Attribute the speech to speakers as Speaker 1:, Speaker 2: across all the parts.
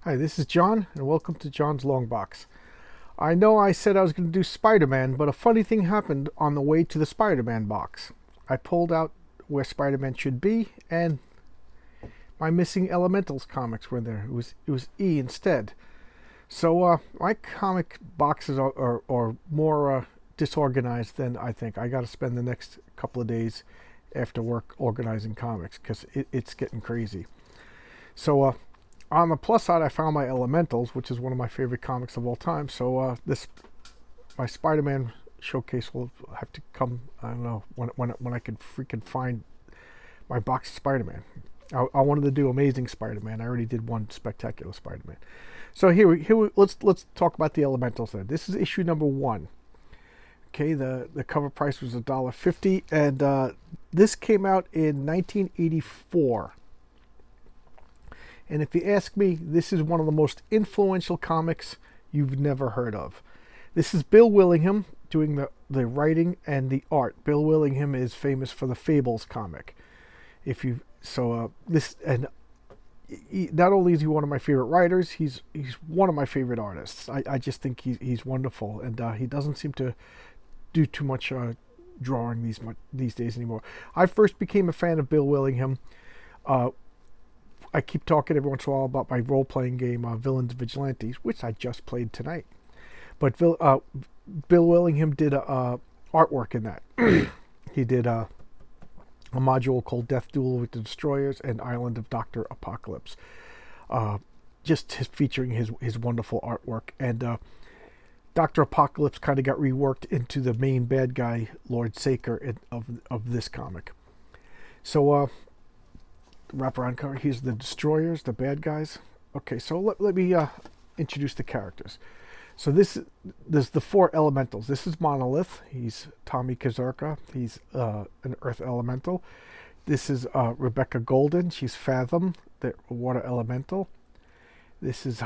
Speaker 1: Hi, this is John, and welcome to John's Long Box. I know I said I was going to do Spider-Man, but a funny thing happened on the way to the Spider-Man box. I pulled out where Spider-Man should be, and my missing Elementals comics were there. It was E instead. So my comic boxes are more disorganized than I think. I got to spend the next couple of days after work organizing comics because it's getting crazy. So on the plus side, I found my Elementals, which is one of my favorite comics of all time. So this my Spider-Man showcase will have to come. I don't know when I could freaking find my box of Spider-Man. I wanted to do Amazing Spider-Man. I already did one Spectacular Spider-Man. So let's talk about the Elementals then. This is issue number 1. Okay, the cover price was $1.50, and this came out in 1984. And if you ask me, this is one of the most influential comics you've never heard of. This is Bill Willingham doing the writing and the art. Bill Willingham is famous for the Fables comic. If you this and not only is he one of my favorite writers, he's one of my favorite artists. I just think he's wonderful, and he doesn't seem to do too much drawing these days anymore. I first became a fan of Bill Willingham. I keep talking every once in a while about my role-playing game, Villains Vigilantes, which I just played tonight. But Bill Willingham did artwork in that. He did a module called Death Duel with the Destroyers and Island of Dr. Apocalypse. Featuring his wonderful artwork. And Dr. Apocalypse kind of got reworked into the main bad guy, Lord Saker, of this comic. So wraparound cover. Here's the Destroyers, the bad guys. Okay, so let me introduce the characters. So there's the 4 Elementals. This is Monolith. He's Tommy Kazurka. He's an Earth Elemental. This is Rebecca Golden. She's Fathom, the Water Elemental. This is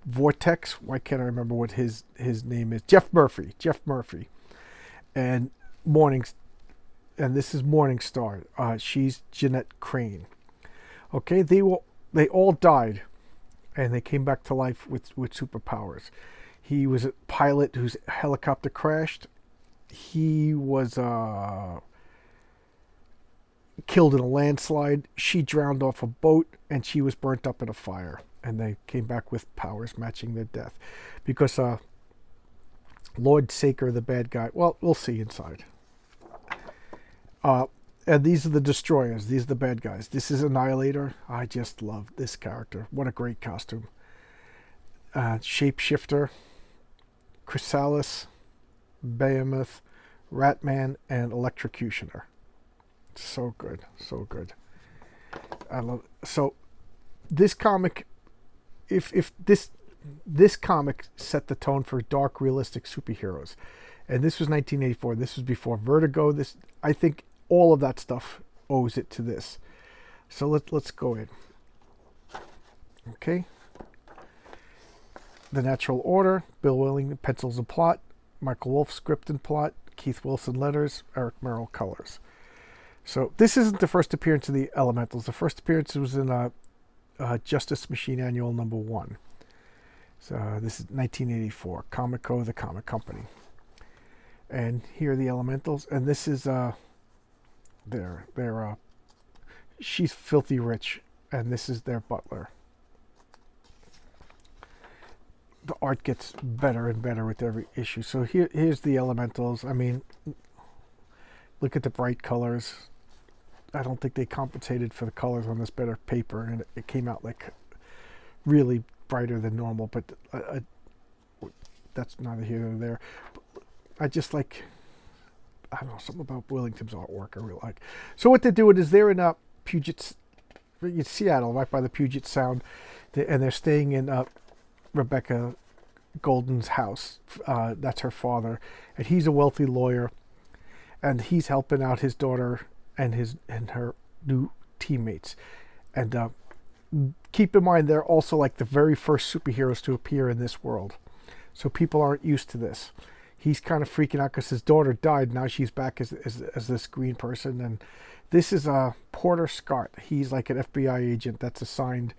Speaker 1: Vortex. Why can't I remember what his name is? Jeff Murphy. And And this is Morningstar. She's Jeanette Crane. Okay, they all died, and they came back to life with superpowers. He was a pilot whose helicopter crashed. He was killed in a landslide. She drowned off a boat, and she was burnt up in a fire. And they came back with powers matching their death, because Lord Saker, the bad guy. Well, we'll see inside. And these are the Destroyers. These are the bad guys. This is Annihilator. I just love this character. What a great costume. Shapeshifter, Chrysalis, Behemoth, Ratman, and Electrocutioner. So good. So good. I love it. So this comic, if this comic set the tone for dark, realistic superheroes. And this was 1984. This was before Vertigo. I think all of that stuff owes it to this. So let's go in. Okay. The Natural Order. Bill Willingham pencils and plot. Michael Wolff script and plot. Keith Wilson letters. Eric Merrill colors. So this isn't the first appearance of the Elementals. The first appearance was in Justice Machine Annual number 1. So this is 1984. Comico, the comic company. And here are the Elementals. And this is she's filthy rich, and this is their butler. The art gets better and better with every issue. So here's the Elementals. I mean, look at the bright colors. I don't think they compensated for the colors on this better paper, and it came out like really brighter than normal, but that's neither here nor there. I just like, I don't know, something about Willingham's artwork I really like. So what they're doing is they're in Seattle, right by the Puget Sound, and they're staying in Rebecca Golden's house. That's her father, and he's a wealthy lawyer, and he's helping out his daughter and her new teammates. And keep in mind, they're also like the very first superheroes to appear in this world, so people aren't used to this. He's kind of freaking out because his daughter died. Now she's back as this green person. And this is Porter Scott. He's like an FBI agent that's assigned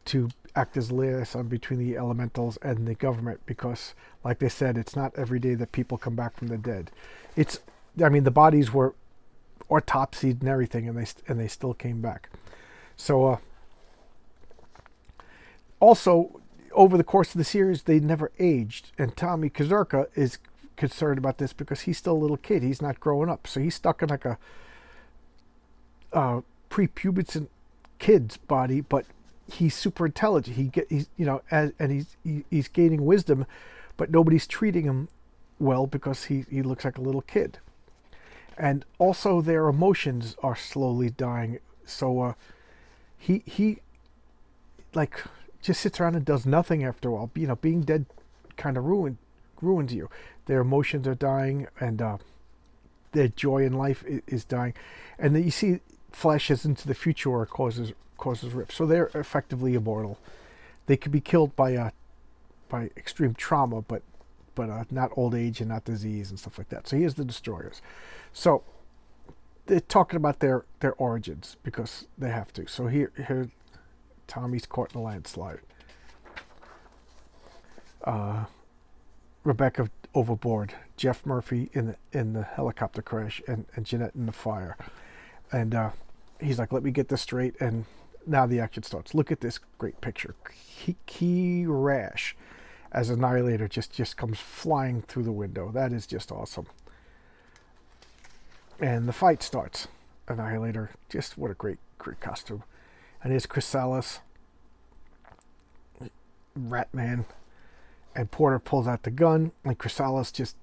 Speaker 1: to act as liaison between the elementals and the government because, like they said, it's not every day that people come back from the dead. I mean, the bodies were autopsied and everything, and they still came back. So, also, over the course of the series, they never aged, and Tommy Kazurka is concerned about this because he's still a little kid. He's not growing up, so he's stuck in like a prepubescent kid's body, but he's super intelligent. He's he's gaining wisdom, but nobody's treating him well because he looks like a little kid. And also their emotions are slowly dying. So he like just sits around and does nothing after a while. You know, being dead kind of ruins you. Their emotions are dying, and their joy in life is dying. And then you see flashes into the future where it causes rifts. So they're effectively immortal. They could be killed by extreme trauma, but not old age and not disease and stuff like that. So here's the destroyers. So they're talking about their origins because they have to. So here Tommy's caught in a landslide. Rebecca overboard. Jeff Murphy in the helicopter crash, and Jeanette in the fire. And he's like, let me get this straight. And now the action starts. Look at this great picture. Key Rash as Annihilator just comes flying through the window. That is just awesome. And the fight starts. Annihilator, just what a great costume. And here's Chrysalis, Ratman, and Porter pulls out the gun, and Chrysalis just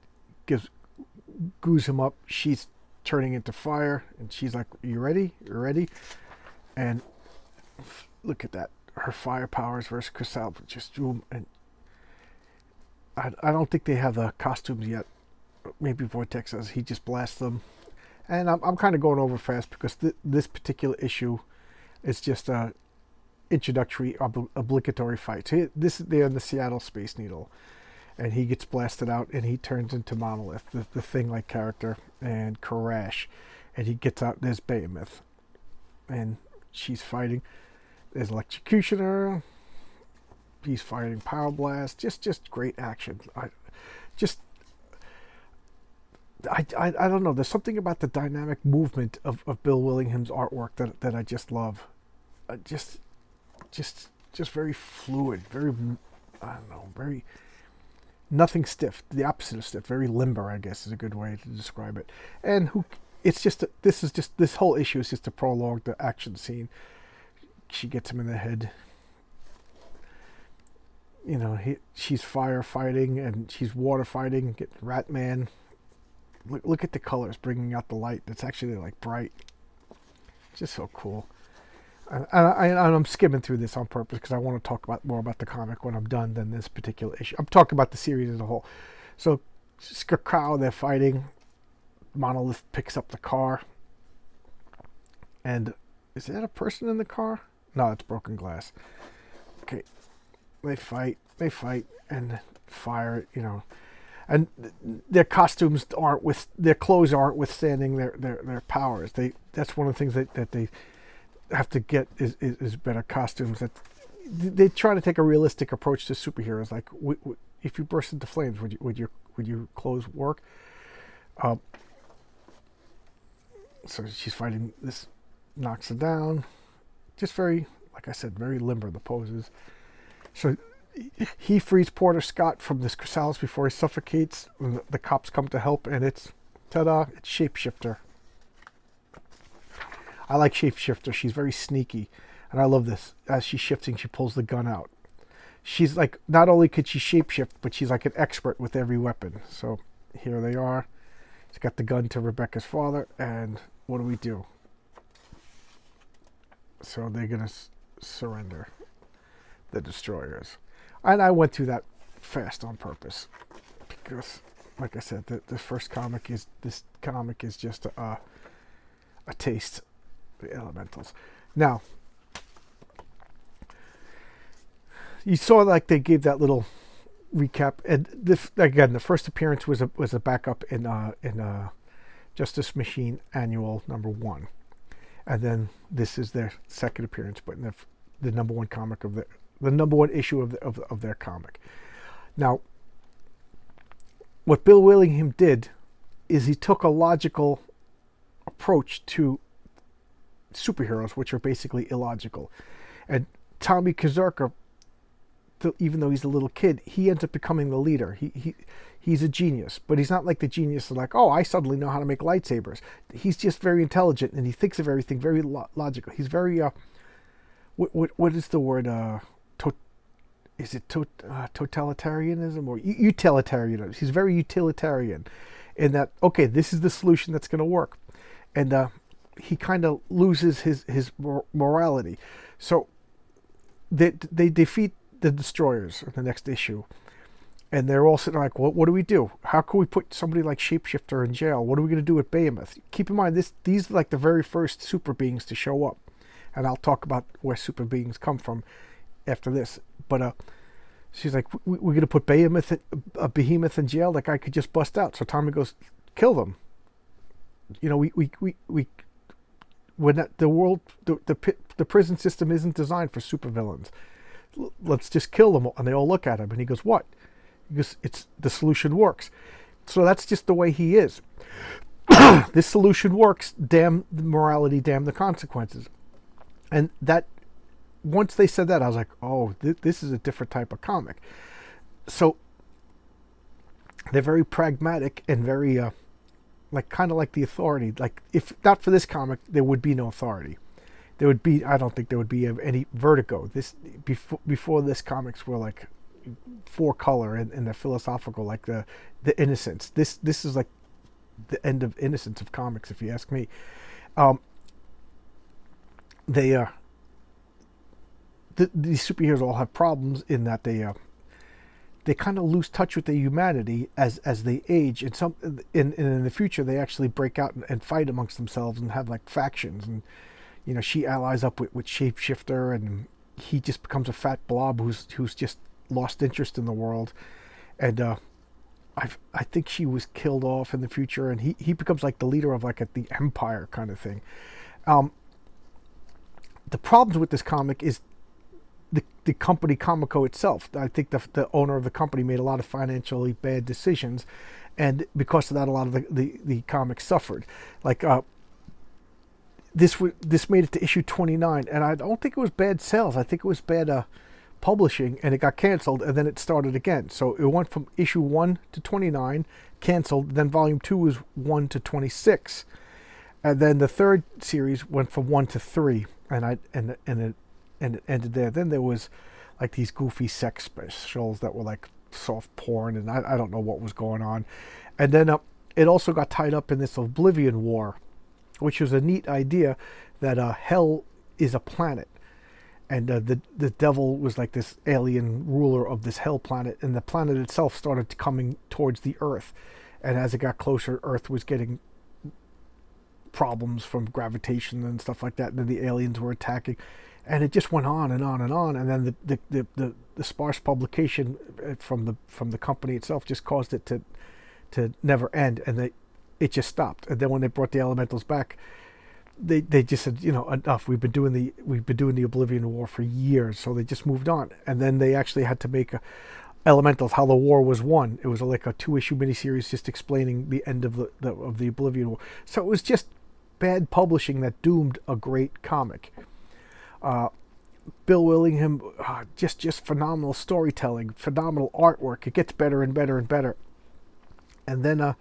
Speaker 1: goos him up. She's turning into fire, and she's like, you ready? You're ready? And look at that. Her fire powers versus Chrysalis. Just zoom. And I don't think they have the costumes yet. Maybe Vortex says he just blasts them. And I'm kind of going over fast because this particular issue is just a introductory obligatory fight. So they're in the Seattle Space Needle, and he gets blasted out, and he turns into Monolith, the Thing-like character, and Karash, and he gets out. There's Behemoth, and she's fighting. There's Electrocutioner. He's fighting Power Blast. Just great action. I don't know. There's something about the dynamic movement of Bill Willingham's artwork that I just love. Just very fluid. Very, I don't know. Very nothing stiff. The opposite of stiff. Very limber, I guess, is a good way to describe it. And this whole issue is just to prologue the action scene. She gets him in the head. You know, she's firefighting and she's water fighting. Get Ratman. Look at the colors bringing out the light. It's actually like bright. Just so cool. And I'm skimming through this on purpose because I want to talk more about the comic when I'm done than this particular issue. I'm talking about the series as a whole. So, Skakao, they're fighting. Monolith picks up the car. And is that a person in the car? No, it's broken glass. Okay. They fight, and fire, you know. And their costumes their clothes aren't withstanding their powers. That's one of the things that they have to get is better costumes. That they try to take a realistic approach to superheroes. Like, if you burst into flames, would your clothes work? So she's fighting. This knocks her down. Just very, like I said, very limber, the poses. So he frees Porter Scott from this chrysalis before he suffocates. The cops come to help, and it's, ta-da, it's Shapeshifter. I like Shapeshifter. She's very sneaky, and I love this. As she's shifting, she pulls the gun out. She's like, not only could she shapeshift, but she's like an expert with every weapon. So here they are. She's got the gun to Rebecca's father, and what do? So they're going to surrender, the destroyers. And I went through that fast on purpose because, like I said, this comic is just a taste of the elementals. Now, you saw like they gave that little recap, and the first appearance was a backup in Justice Machine Annual #1, and then this is their second appearance, but in the #1 comic of the number one issue of their comic. Now, what Bill Willingham did is he took a logical approach to superheroes, which are basically illogical. And Tommy Kazurka, even though he's a little kid, he ends up becoming the leader. He's a genius, but he's not like the genius of like, oh, I suddenly know how to make lightsabers. He's just very intelligent, and he thinks of everything very logical. He's very what is the word? Is it totalitarianism or utilitarianism? He's very utilitarian in that, okay, this is the solution that's going to work. And he kind of loses his morality. So they defeat the destroyers in the next issue. And they're all sitting like, well, what do we do? How can we put somebody like Shapeshifter in jail? What are we going to do with Behemoth? Keep in mind, these are like the very first super beings to show up. And I'll talk about where super beings come from after this. But she's like, we're going to put Behemoth in jail. That guy could just bust out. So Tommy goes, kill them. You know, when the world, the prison system isn't designed for supervillains. Let's just kill them. And they all look at him. And he goes, what? He goes, it's the solution works. So that's just the way he is. This solution works. Damn the morality. Damn the consequences. And that, once they said that, I was like, oh, this is a different type of comic. So they're very pragmatic and very, kind of like the Authority. Like, if not for this comic, there would be no Authority. I don't think there would be any Vertigo. Before this, comics were like 4-color and the philosophical, like the Innocence. This is like the end of Innocence of comics, if you ask me. These superheroes all have problems in that they kind of lose touch with their humanity as they age. And in the future, they actually break out and fight amongst themselves and have like factions. And you know, she allies up with Shapeshifter, and he just becomes a fat blob who's just lost interest in the world. And I think she was killed off in the future, and he becomes like the leader of like the Empire kind of thing. The problems with this comic is the company Comico itself. I think the owner of the company made a lot of financially bad decisions, and because of that, a lot of the comics suffered. Like this made it to issue 29, and I don't think it was bad sales. I think it was bad publishing, and it got canceled, and then it started again. So it went from issue 1 to 29, canceled. Then volume 2 was 1 to 26, and then the third series went from 1 to 3. And it ended there. Then there was like these goofy sex specials that were like soft porn, and I don't know what was going on. And then it also got tied up in this Oblivion War, which was a neat idea that hell is a planet, and the devil was like this alien ruler of this hell planet, and the planet itself started coming towards the Earth, and as it got closer, Earth was getting problems from gravitation and stuff like that, and then the aliens were attacking, and it just went on and on and on. And then the sparse publication from the company itself just caused it to never end, and it just stopped. And then when they brought the Elementals back, they just said, you know, enough. We've been doing the Oblivion War for years, so they just moved on. And then they actually had to make Elementals, how the war was won. It was like a 2-issue miniseries just explaining the end of the Oblivion War. So it was just bad publishing that doomed a great comic. Bill Willingham, just phenomenal storytelling, phenomenal artwork. It gets better and better and better. And then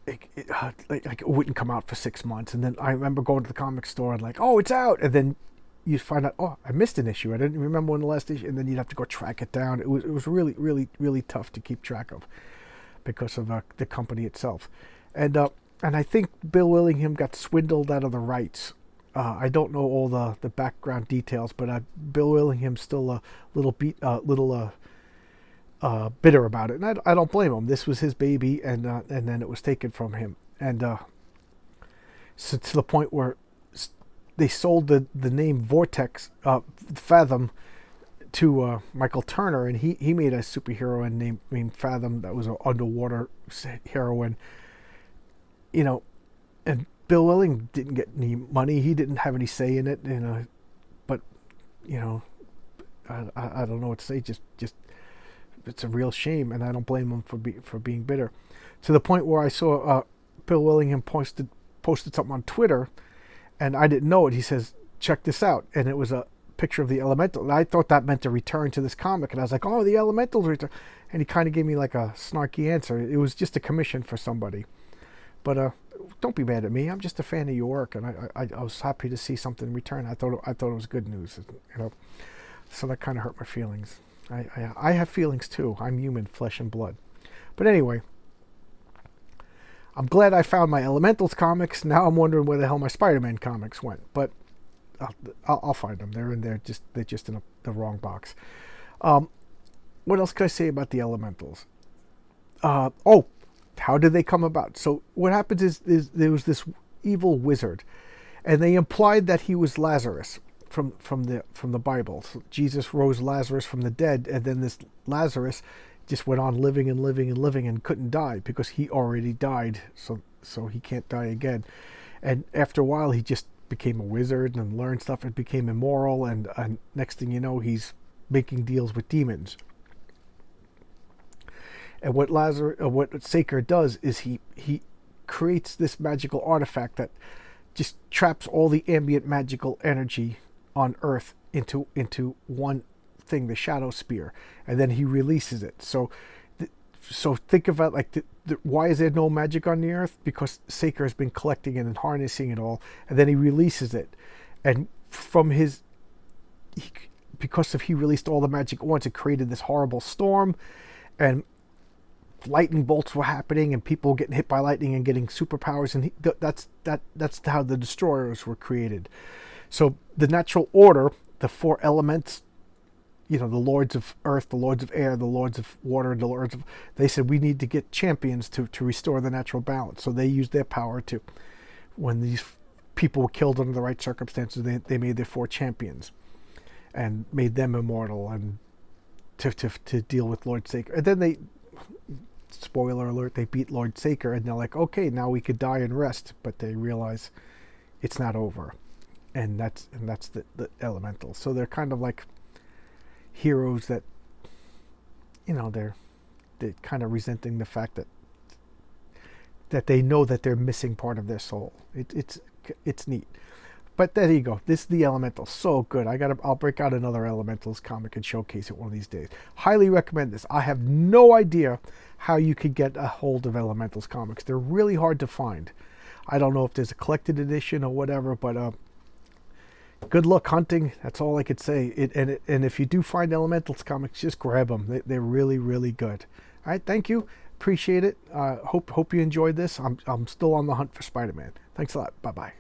Speaker 1: it wouldn't come out for 6 months. And then I remember going to the comic store and like, oh, it's out. And then you find out, oh, I missed an issue. I didn't remember when the last issue. And then you'd have to go track it down. It was really, really, really tough to keep track of because of the company itself. And I think Bill Willingham got swindled out of the rights. I don't know all the background details, but Bill Willingham's still a little bitter about it, and I don't blame him. This was his baby, and then it was taken from him, and so to the point where they sold the name Vortex, Fathom, to Michael Turner, and he made a superhero named Fathom that was an underwater heroine. You know, and Bill Willingham didn't get any money. He didn't have any say in it, but you know, I don't know what to say. Just it's a real shame, and I don't blame him for being bitter. To the point where I saw Bill Willingham posted something on Twitter, and I didn't know it. He says, "Check this out," and it was a picture of the elemental. And I thought that meant a return to this comic, and I was like, "Oh, the elementals return." And he kind of gave me like a snarky answer. It was just a commission for somebody. But don't be mad at me. I'm just a fan of your work, and I was happy to see something return. I thought it was good news, you know. So that kind of hurt my feelings. I have feelings too. I'm human, flesh and blood. But anyway, I'm glad I found my Elementals comics. Now I'm wondering where the hell my Spider-Man comics went. But I'll find them. They're in there. They're just in the wrong box. What else can I say about the Elementals? How did they come about? So what happens is there was this evil wizard, and they implied that he was Lazarus from the Bible. So Jesus rose Lazarus from the dead, and then this Lazarus just went on living and living and living and couldn't die because he already died. So he can't die again. And after a while, he just became a wizard and learned stuff and became immoral. And next thing you know, he's making deals with demons. And what Saker does is he creates this magical artifact that just traps all the ambient magical energy on Earth into one thing, the Shadow Spear, and then he releases it. So think about like why is there no magic on the Earth? Because Saker has been collecting it and harnessing it all, and then he releases it, and from because he released all the magic at once, it created this horrible storm, and lightning bolts were happening, and people getting hit by lightning and getting superpowers, and that's how the destroyers were created. So the natural order, the four elements, you know, the lords of earth, the lords of air, the lords of water, they said we need to get champions to restore the natural balance. So they used their power to, when these people were killed under the right circumstances, they made their four champions and made them immortal and to deal with Lord Saker. And then spoiler alert, they beat Lord Saker, and they're like, okay, now we could die and rest, but they realize it's not over. And that's the elementals. So they're kind of like heroes that, you know, they're kind of resenting the fact that they know that they're missing part of their soul. It's neat. But there you go. This is the Elementals. So good. I'll break out another Elementals comic and showcase it one of these days. Highly recommend this. I have no idea how you could get a hold of Elementals comics. They're really hard to find. I don't know if there's a collected edition or whatever, but good luck hunting. That's all I could say. And if you do find Elementals comics, just grab them. They're really, really good. All right, thank you. Appreciate it. Hope you enjoyed this. I'm still on the hunt for Spider-Man. Thanks a lot. Bye-bye.